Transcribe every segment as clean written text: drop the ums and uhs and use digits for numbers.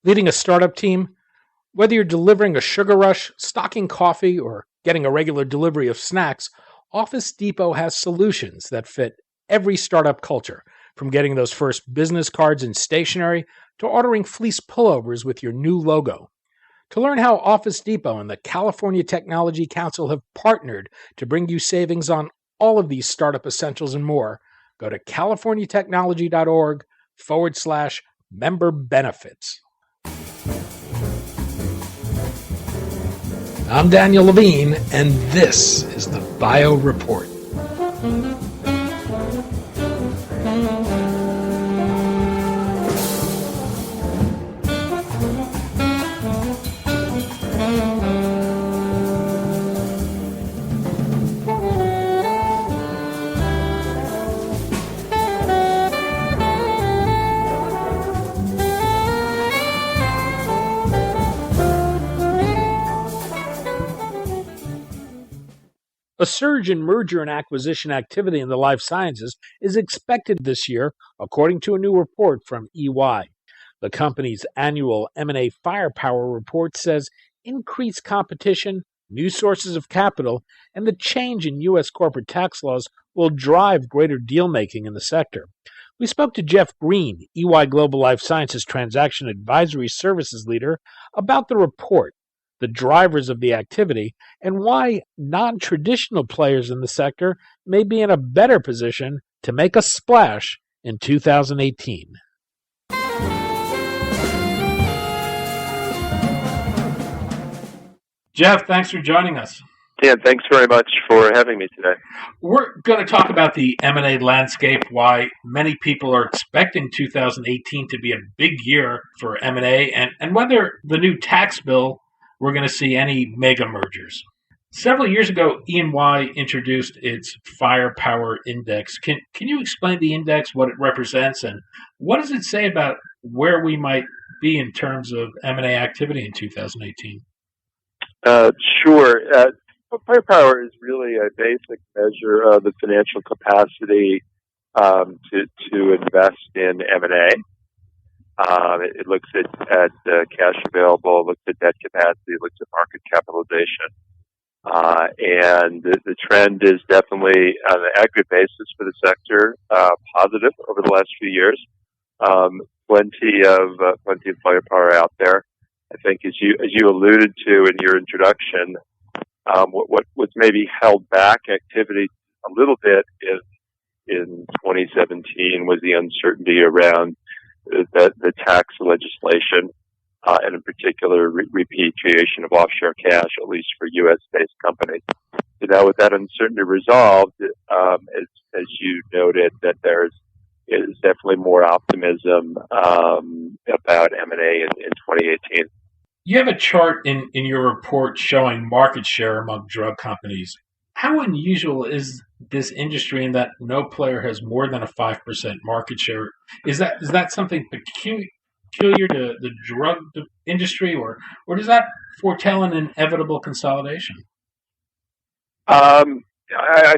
Leading a startup team? Whether you're delivering a sugar rush, stocking coffee, or getting a regular delivery of snacks, Office Depot has solutions that fit every startup culture, from getting those first business cards and stationery to ordering fleece pullovers with your new logo. To learn how Office Depot and the California Technology Council have partnered to bring you savings on all of these startup essentials and more, go to californiatechnology.org/member benefits. I'm Daniel Levine, and this is the Bio Report. A surge in merger and acquisition activity in the life sciences is expected this year, according to a new report from EY. The company's annual M&A Firepower Report says increased competition, new sources of capital, and the change in U.S. corporate tax laws will drive greater deal-making in the sector. We spoke to Jeff Greene, EY Global Life Sciences Transaction Advisory Services Leader, about the report, the drivers of the activity, and why non-traditional players in the sector may be in a better position to make a splash in 2018. Jeff, thanks for joining us. Dan, thanks very much for having me today. We're going to talk about the M&A landscape, why many people are expecting 2018 to be a big year for M&A, and whether the new tax bill we're going to see any mega mergers. Several years ago, E&Y introduced its Firepower Index. Can you explain the index, what it represents, and what does it say about where we might be in terms of M&A activity in 2018? Sure. Firepower is really a basic measure of the financial capacity to invest in M&A. It looks at cash available, looks at debt capacity, looks at market capitalization. And the trend is definitely, on an aggregate basis for the sector, positive over the last few years. Plenty of firepower out there. I think, as you alluded to in your introduction, what's maybe held back activity a little bit in 2017 was the uncertainty around the tax legislation, and in particular repatriation of offshore cash, at least for U.S.-based companies. So now, with that uncertainty resolved, as you noted, that is definitely more optimism about M&A in 2018. You have a chart in your report showing market share among drug companies. How unusual is this industry in that no player has more than a 5% market share? Is that something peculiar to the drug industry, or does that foretell an inevitable consolidation? I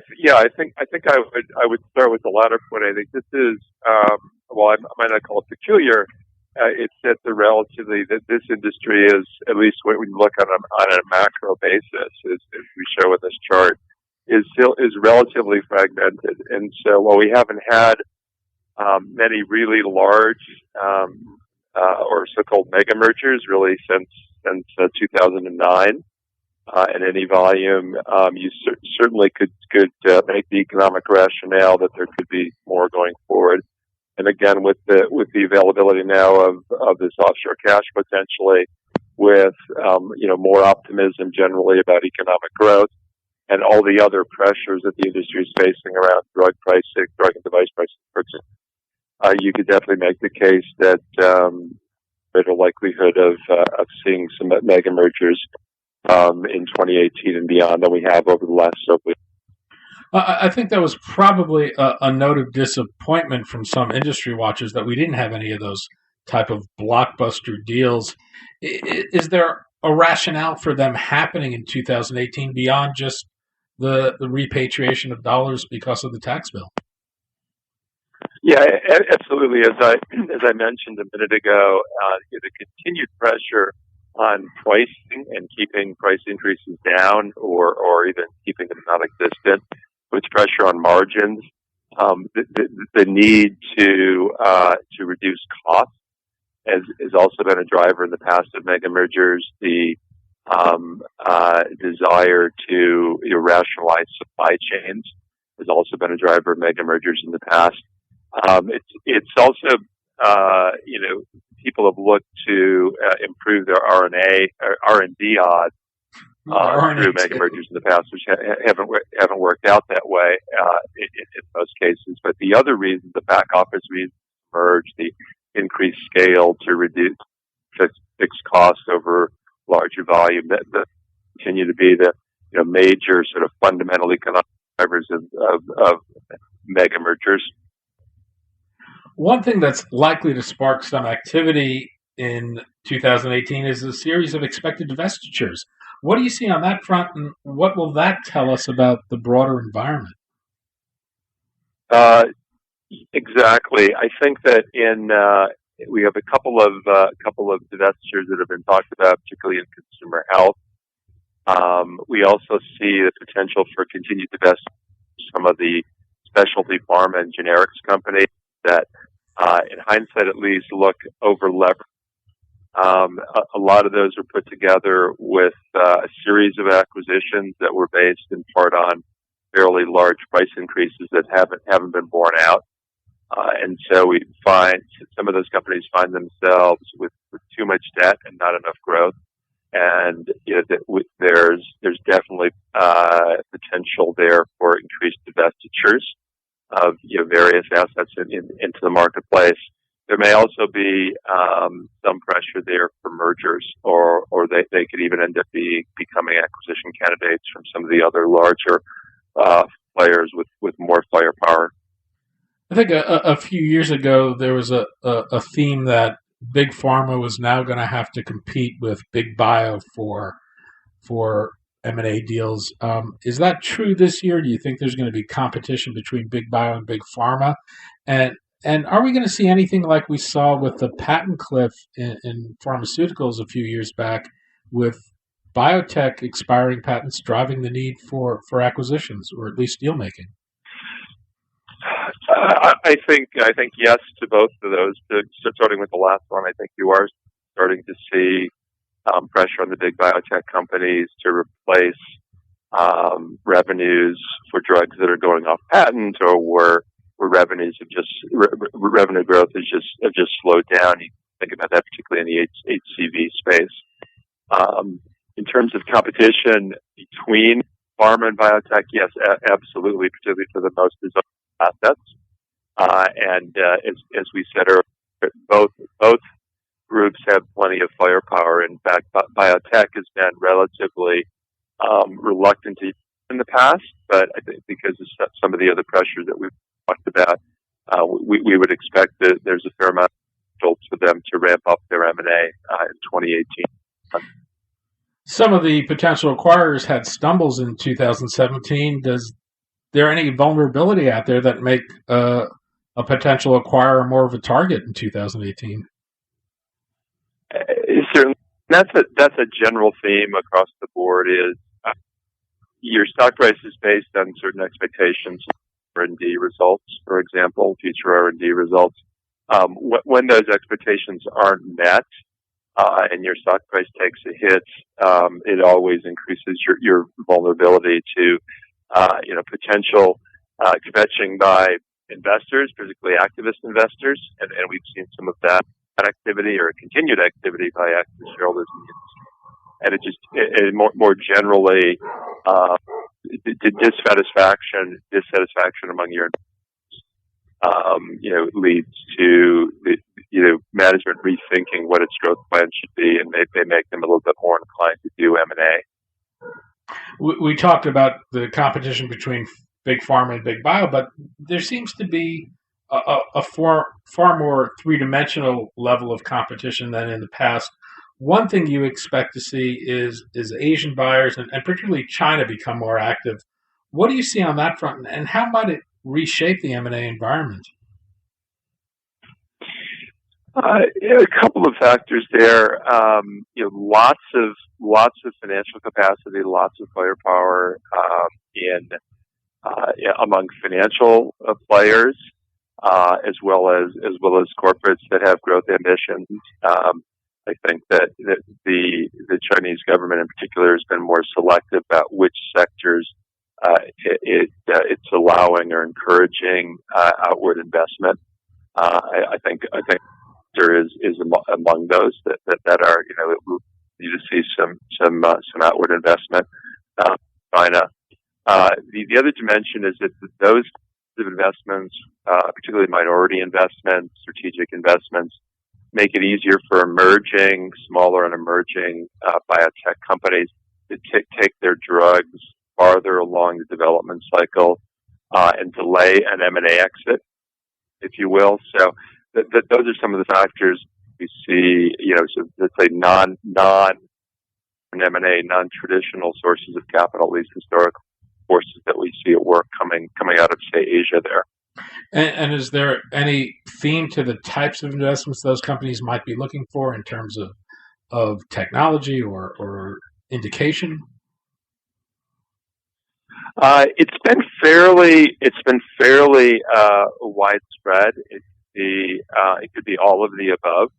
think I would start with the latter point. I think this is I might not call it peculiar. It's that that this industry is, at least when we look on a macro basis, as we show in this chart, is relatively fragmented. And so while we haven't had many really large or so-called mega mergers really since 2009, in any volume, you certainly could make the economic rationale that there could be more going forward. And again, with the availability now of this offshore cash potentially, with more optimism generally about economic growth, and all the other pressures that the industry is facing around drug pricing, drug and device pricing, for example, you could definitely make the case that there's a likelihood of seeing some mega mergers in 2018 and beyond than we have over the last several years. I think that was probably a note of disappointment from some industry watchers that we didn't have any of those type of blockbuster deals. Is there a rationale for them happening in 2018 beyond just the repatriation of dollars because of the tax bill? Yeah, absolutely. As I mentioned a minute ago, the continued pressure on pricing and keeping price increases down, or even keeping them non-existent, puts pressure on margins. The need to reduce costs has also been a driver in the past of mega mergers. The desire to rationalize supply chains has also been a driver of mega mergers in the past. It's also people have looked to improve their R&D odds through mega mergers in the past, which haven't worked out that way in most cases. But the other reasons, the back office reasons, merge, the increased scale to reduce fixed costs over larger volume, that continue to be the major sort of fundamental economic drivers of mega mergers. One thing that's likely to spark some activity in 2018 is a series of expected divestitures. What do you see on that front, and what will that tell us about the broader environment? Exactly. I think that we have a couple of divestitures that have been talked about, particularly in consumer health. We also see the potential for continued divestiture some of the specialty pharma and generics companies that, in hindsight at least, look over-leveraged. A lot of those were put together with a series of acquisitions that were based in part on fairly large price increases that haven't been borne out. And so we find some of those companies find themselves with too much debt and not enough growth. And there's definitely potential there for increased divestitures of various assets into the marketplace. There may also be some pressure there for mergers, or they could even end up becoming acquisition candidates from some of the other larger players with more firepower. I think a few years ago there was a theme that big pharma was now going to have to compete with big bio for M&A deals. Is that true this year? Do you think there's going to be competition between big bio and big pharma? And are we going to see anything like we saw with the patent cliff in pharmaceuticals a few years back, with biotech expiring patents driving the need for acquisitions, or at least deal making? I think yes to both of those. Starting with the last one, I think you are starting to see pressure on the big biotech companies to replace revenues for drugs that are going off patent, or where revenue growth have just slowed down. You think about that particularly in the HCV space. In terms of competition between pharma and biotech, yes, absolutely, particularly for the most desirable assets. And as we said earlier, both groups have plenty of firepower. In fact, biotech has been relatively reluctant to in the past, but I think because of some of the other pressures that we've talked about, we would expect that there's a fair amount of for them to ramp up their M&A in 2018. Some of the potential acquirers had stumbles in 2017. Is there any vulnerability out there that make a potential acquirer more of a target in 2018? Certainly, that's a general theme across the board. Is your stock price is based on certain expectations, R&D results, for example, future R&D results. When those expectations aren't met, and your stock price takes a hit, it always increases your vulnerability to potential kvetching by investors, particularly activist investors, and we've seen some of that activity or continued activity by activist shareholders in the industry. And it more generally, dissatisfaction among your leads to management rethinking what its growth plan should be, and they make them a little bit more inclined to do M&A. We talked about the competition between big pharma and big bio, but there seems to be a far more three-dimensional level of competition than in the past. One thing you expect to see is Asian buyers and particularly China become more active. What do you see on that front, and how might it reshape the M&A environment? A couple of factors there. Lots of financial capacity, lots of firepower in among financial players, as well as corporates that have growth ambitions. I think that the Chinese government in particular has been more selective about which sectors it's allowing or encouraging outward investment. I think there is among those that are you to see some outward investment. China. The other dimension is that those investments, particularly minority investments, strategic investments, make it easier for smaller and emerging biotech companies to take their drugs farther along the development cycle and delay an M&A exit, if you will. So those are some of the factors we see. So let's say non-M&A, non-traditional sources of capital, at least historical forces that we see at work coming out of, say, Asia there. And is there any theme to the types of investments those companies might be looking for in terms of technology or indication? It's been fairly widespread. It could be all of the above.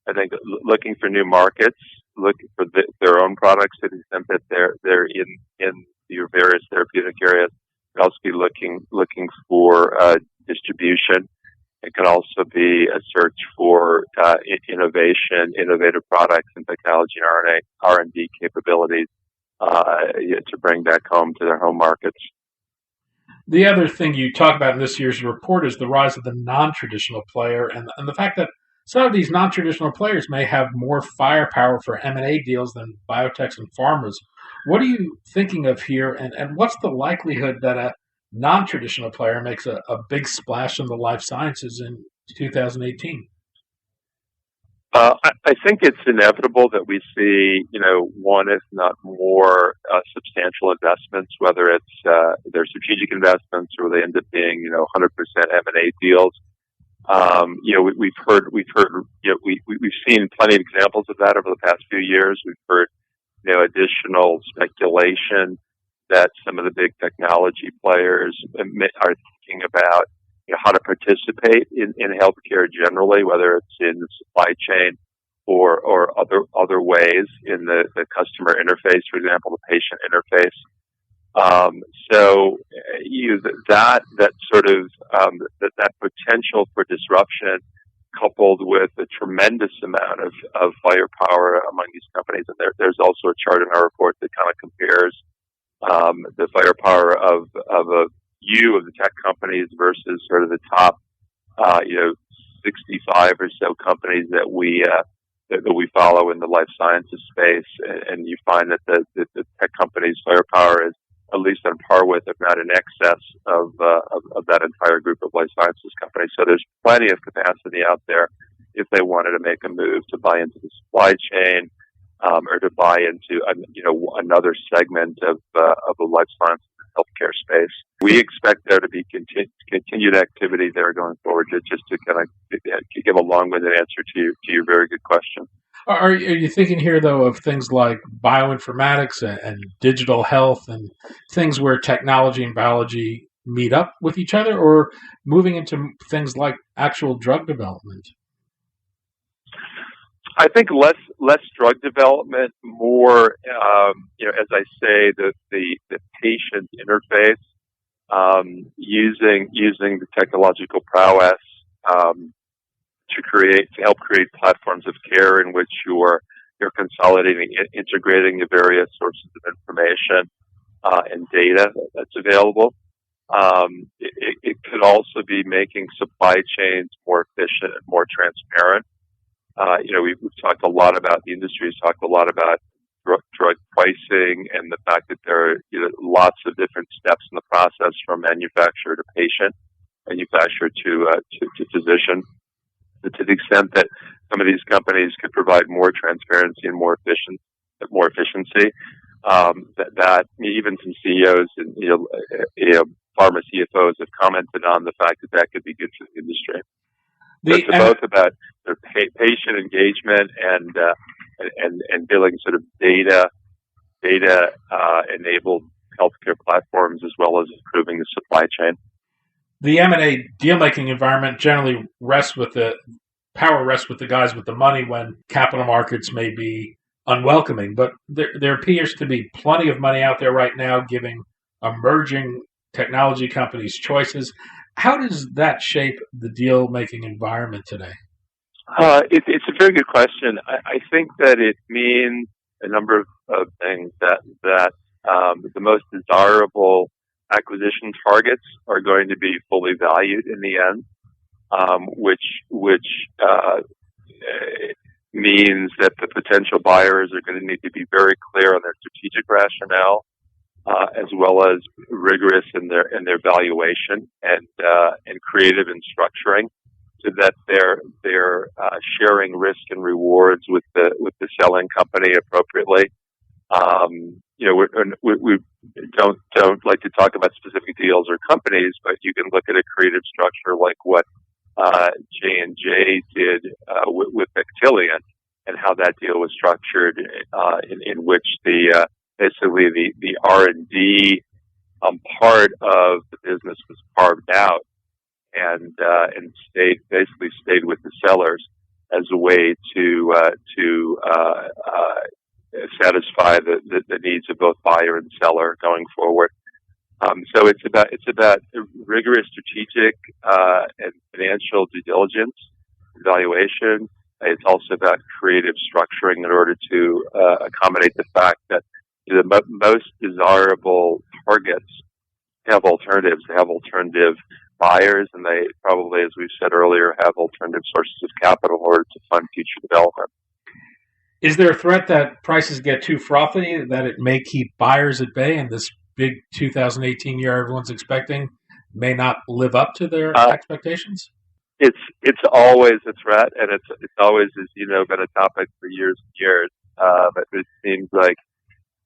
I think looking for new markets, looking for their own products to the extent that they're in your various therapeutic areas. It could also be looking for distribution. It could also be a search for innovative products and technology and R&D capabilities to bring back home to their home markets. The other thing you talk about in this year's report is the rise of the non-traditional player and the fact that some of these non-traditional players may have more firepower for M&A deals than biotechs and pharmas. What are you thinking of here, and what's the likelihood that a non-traditional player makes a big splash in the life sciences in 2018? I think it's inevitable that we see, one if not more substantial investments, whether it's their strategic investments or they end up being, 100% M&A deals. We've seen plenty of examples of that over the past few years. We've heard, additional speculation that some of the big technology players are thinking about how to participate in healthcare generally, whether it's in the supply chain or other ways in the customer interface, for example, the patient interface. That potential for disruption, coupled with a tremendous amount of firepower among these companies, and there's also a chart in our report that kind of compares the firepower of a few of the tech companies versus sort of the top 65 or so companies that we follow in the life sciences space, and you find that the tech companies' firepower is at least on par with, if not in excess of that entire group of life sciences companies. So there's plenty of capacity out there if they wanted to make a move to buy into the supply chain or to buy into another segment of the life sciences and healthcare space. We expect there to be continued activity there going forward. Just to kind of give a long-winded answer to your very good question. Are you thinking here, though, of things like bioinformatics and digital health and things where technology and biology meet up with each other, or moving into things like actual drug development? I think less drug development, more, as I say, the patient interface, using the technological prowess to help create platforms of care in which you're consolidating, integrating the various sources of information and data that's available. It could also be making supply chains more efficient and more transparent. We've talked a lot about, the industry has talked a lot about drug pricing and the fact that there are lots of different steps in the process from manufacturer to patient, manufacturer to physician. To the extent that some of these companies could provide more transparency and more efficiency, that even some CEOs and pharma CFOs have commented on the fact that could be good for the industry. So it's both about sort of patient engagement and building sort of data enabled healthcare platforms, as well as improving the supply chain. The M&A deal-making environment generally rests with the guys with the money when capital markets may be unwelcoming. But there appears to be plenty of money out there right now giving emerging technology companies choices. How does that shape the deal-making environment today? It's a very good question. I think that it means a number of things. That the most desirable acquisition targets are going to be fully valued in the end, which means that the potential buyers are going to need to be very clear on their strategic rationale, as well as rigorous in their valuation and creative in structuring, so that they're sharing risk and rewards with the selling company appropriately. We don't like to talk about specific deals or companies, but you can look at a creative structure like what J&J did with Actelion, and how that deal was structured, in which basically the R&D part of the business was carved out and stayed with the sellers as a way to satisfy the needs of both buyer and seller going forward. So it's about rigorous strategic and financial due diligence, evaluation. It's also about creative structuring in order to accommodate the fact that the most desirable targets have alternatives. They have alternative buyers, and they probably, as we've said earlier, have alternative sources of capital in order to fund future development. Is there a threat that prices get too frothy, that it may keep buyers at bay, and this big 2018 year everyone's expecting may not live up to their expectations? It's always a threat, and it's always, as you know, been a topic for years and years. But it seems like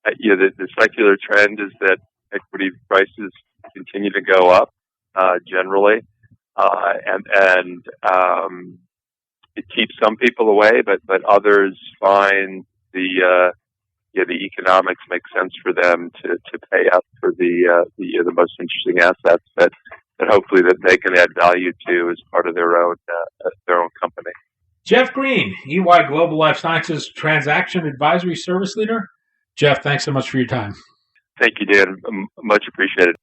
the secular trend is that equity prices continue to go up generally, and it keeps some people away, but others find the economics make sense for them to pay up for the most interesting assets that hopefully that they can add value to as part of their own company. Jeff Greene, EY Global Life Sciences Transaction Advisory Service Leader. Jeff, thanks so much for your time. Thank you, Dan. Much appreciated.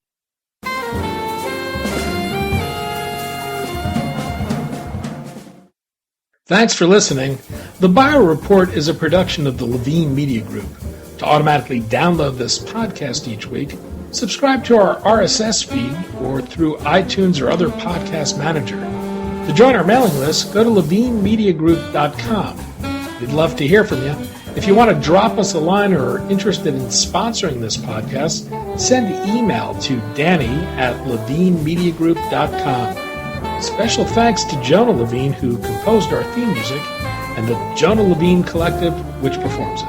Thanks for listening. The Buyer Report is a production of the Levine Media Group. To automatically download this podcast each week, subscribe to our RSS feed or through iTunes or other podcast manager. To join our mailing list, go to levinemediagroup.com. We'd love to hear from you. If you want to drop us a line or are interested in sponsoring this podcast, send an email to danny@levinemediagroup.com. Special thanks to Jonah Levine, who composed our theme music, and the Jonah Levine Collective, which performs it.